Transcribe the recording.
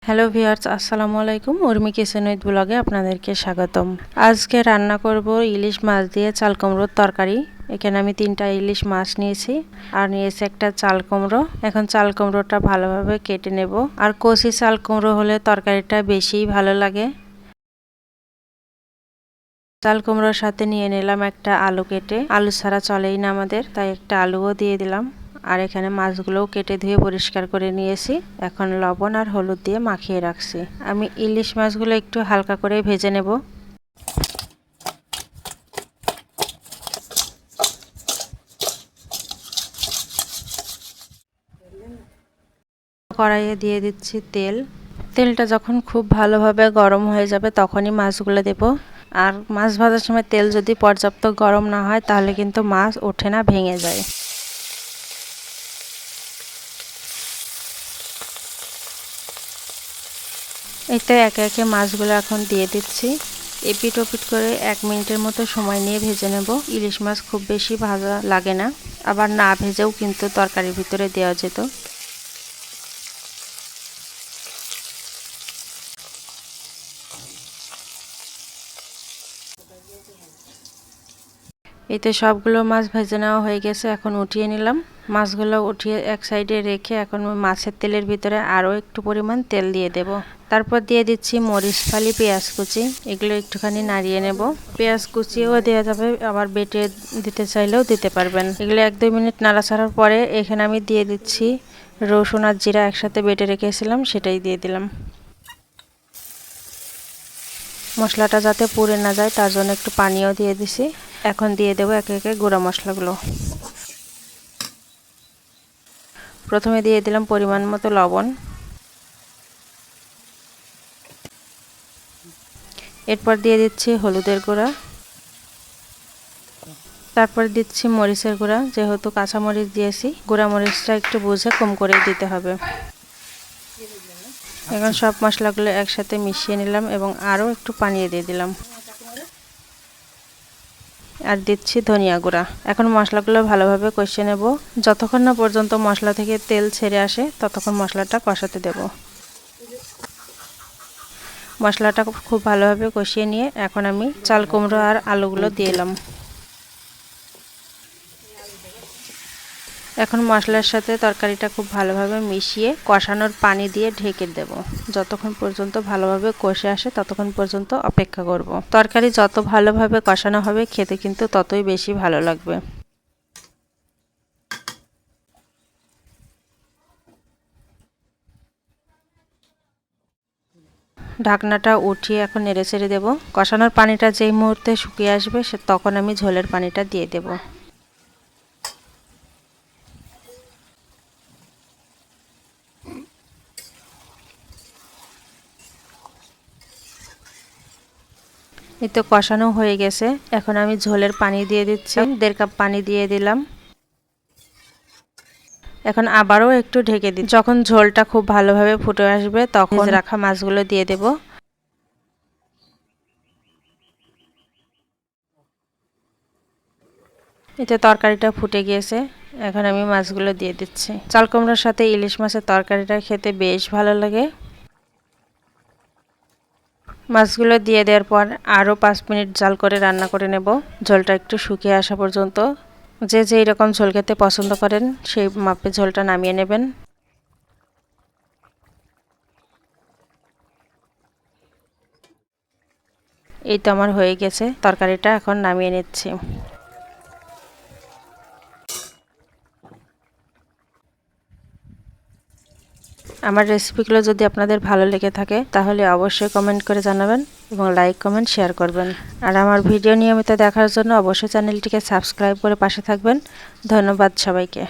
Hello viewers, আসসালামু আলাইকুম। Urmi kitchen with ব্লগে আপনাদেরকে স্বাগতম। আজকে রান্না করব ইলিশ মাছ দিয়ে চাল কুমড়োর তরকারি। এখানে আমি 3টা ইলিশ মাছ নিয়েছি আর নিয়েছি একটা চাল কুমড়ো। এখন চাল কুমড়োটা ভালোভাবে কেটে নেব। আর কচি চাল কুমড়ো হলে তরকারিটা বেশি ভালো লাগে। চাল কুমড়োর সাথে নিয়ে নিলাম একটা আলু কেটে। আলু ছাড়া চলেই না আমাদের, তাই একটা আলুও দিয়ে দিলাম। আর এখানে মাছগুলোও কেটে ধুয়ে পরিষ্কার করে নিয়েছি। এখন লবণ আর হলুদ দিয়ে মাখিয়ে রাখছি। আমি ইলিশ মাছগুলো একটু হালকা করে ভেজে নেব। কড়াইয়ে দিয়ে দিচ্ছি তেল। তেলটা যখন খুব ভালোভাবে গরম হয়ে যাবে তখনই মাছগুলো দেব। আর মাছ ভাজার সময় তেল যদি পর্যাপ্ত গরম না হয় তাহলে কিন্তু মাছ ওঠে না, ভেঙে যায়। এতে একে একে মাছগুলো এখন দিয়ে দিচ্ছি। এপিট ওপিট করে 1 মিনিটের মতো সময় নিয়ে ভেজে নেব। ইলিশ মাছ খুব বেশি ভাজা লাগে না, আবার না ভেজেও কিন্তু তরকারির ভিতরে দেওয়া যেত। এতে সবগুলো মাছ ভেজে নেওয়া হয়ে গেছে। এখন উঠিয়ে নিলাম। মাছগুলো উঠিয়ে এক সাইডে রেখে এখন মাছের তেলের ভিতরে আরও একটু পরিমাণ তেল দিয়ে দেব। তারপর দিয়ে দিচ্ছি মরিচ ফালি, পেঁয়াজ কুচি। এগুলো একটুখানি নাড়িয়ে নেব। পেঁয়াজ কুচিও দেওয়া যাবে, আবার বেটে দিতে চাইলেও দিতে পারবেন। এগুলো 1-2 মিনিট নাড়াচাড়ার পরে এখানে আমি দিয়ে দিচ্ছি রসুন আর জিরা একসাথে বেটে রেখেছিলাম, সেটাই দিয়ে দিলাম। মশলাটা যাতে পুড়ে না যায় তার জন্য একটু পানিও দিয়ে দিছি। এখন দিয়ে দেবো একে একে গুঁড়া মশলাগুলো। প্রথমে দিয়ে দিলাম পরিমাণ মতো লবণ। এরপর দিয়ে দিচ্ছি হলুদের গুঁড়া। তারপর দিচ্ছি মরিচের গুঁড়া। যেহেতু কাঁচা মরিচ দিয়েছি, গুঁড়া মরিচটা একটু বুঝে কম করে দিতে হবে। এখন সব মশলাগুলো একসাথে মিশিয়ে নিলাম এবং আরও একটু পানি দিয়ে দিলাম। আর দিচ্ছি ধনিয়া গুঁড়া। এখন মশলাগুলো ভালোভাবে কষিয়ে নেব। যতক্ষণ না পর্যন্ত মশলা থেকে তেল ছেড়ে আসে ততক্ষণ মশলাটা কষাতে দেব। মশলাটা খুব ভালোভাবে কষিয়ে নিয়ে এখন আমি চাল কুমড়ো আর আলুগুলো দিয়ে দিলাম। এখন মশলার সাথে তরকারিটা খুব ভালোভাবে মিশিয়ে কষানোর পানি দিয়ে ঢেকে দেব। যতক্ষণ পর্যন্ত ভালোভাবে কষে আসে ততক্ষণ পর্যন্ত অপেক্ষা করব। তরকারি যত ভালোভাবে কষানো হবে খেতে কিন্তু ততই বেশি ভালো লাগবে। ঢাকনাটা উঠিয়ে এখন নেড়েচেড়ে দেব। কষানোর পানিটা যেই মুহূর্তে শুকিয়ে আসবে তখন আমি ঝোলের পানিটা দিয়ে দেব। এই তো কষানো হয়ে গেছে। এখন আমি ঝোলের পানি দিয়ে দিচ্ছি। 1.5 কাপ পানি দিয়ে দিলাম। এখন আবারও একটু ঢেকে দিই। যখন ঝোলটা খুব ভালোভাবে ফুটে আসবে তখন রাখা মাছগুলো দিয়ে দেব। এতে তরকারিটা ফুটে গিয়েছে। এখন আমি মাছগুলো দিয়ে দিচ্ছি। চাল কুমড়োর সাথে ইলিশ মাছের তরকারিটা খেতে বেশ ভালো লাগে। মাছগুলো দিয়ে দেওয়ার পর আরও 5 মিনিট জাল করে রান্না করে নেব, ঝোলটা একটু শুকিয়ে আসা পর্যন্ত। যে যেই রকম ঝোল খেতে পছন্দ করেন সেই মাপে ঝোলটা নামিয়ে নেবেন। এই তো আমার হয়ে গেছে তরকারিটা, এখন নামিয়ে নিচ্ছি। আমার রেসিপিগুলো যদি আপনাদের ভালো লেগে থাকে তাহলে অবশ্যই কমেন্ট করে জানাবেন এবং লাইক কমেন্ট শেয়ার করবেন। আর আমার ভিডিও নিয়মিত দেখার জন্য অবশ্যই চ্যানেলটিকে সাবস্ক্রাইব করে পাশে থাকবেন। ধন্যবাদ সবাইকে।